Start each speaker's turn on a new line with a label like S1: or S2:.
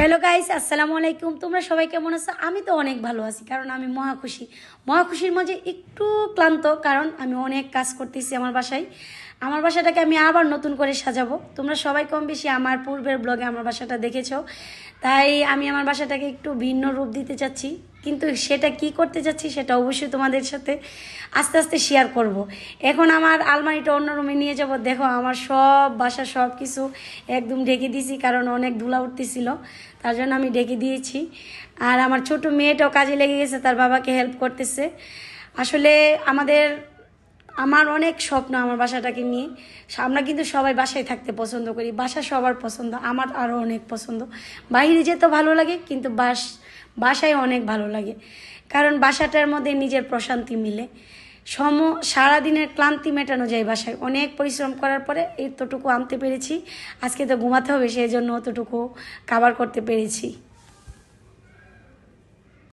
S1: Hello guys, আসসালামু আলাইকুম। তোমরা সবাই কেমন আছো? আমি তো অনেক ভালো আছি, কারণ আমি মহাখুশির মাঝে একটু ক্লান্ত, কারণ আমি অনেক কাজ করতেছি আমার বাসাটাকে আমি আবার নতুন করে সাজাবো। তোমরা সবাই কম বেশি আমার পূর্বের ব্লগে আমার বাসাটা দেখেছো, তাই আমি আমার বাসাটাকে একটু ভিন্ন রূপ দিতে চাচ্ছি। কিন্তু সেটা কি করতে চাচ্ছি সেটা অবশ্যই তোমাদের সাথে আস্তে আস্তে শেয়ার করব। এখন আমার আলমারিটা অন্য রুমে নিয়ে যাব। দেখো আমার বাসা সব কিছু একদম ঢেকে দিয়েছি, কারণ অনেক ধুলা উঠতেছিল, তার জন্য আমি ঢেকে দিয়েছি। আর আমার ছোট মেয়েটাও কাজে লেগে গেছে, তার বাবাকে হেল্প করতেছে। আসলে আমার অনেক স্বপ্ন আমার বাসাটাকে নিয়ে। আমরা কিন্তু সবাই বাসায় থাকতে পছন্দ করি, বাসা সবার পছন্দ, আমার আরও অনেক পছন্দ। বাইরে যেতে ভালো লাগে, কিন্তু বাসায় অনেক ভালো লাগে, কারণ বাসাটার মধ্যে নিজের প্রশান্তি মিলে। সারাদিনের ক্লান্তি মেটানো যায় বাসায়। অনেক পরিশ্রম করার পরে এতটুকু আনতে পেরেছি। আজকে তো ঘুমাতে হবে, সেই জন্য অতটুকু কাভার করতে পেরেছি।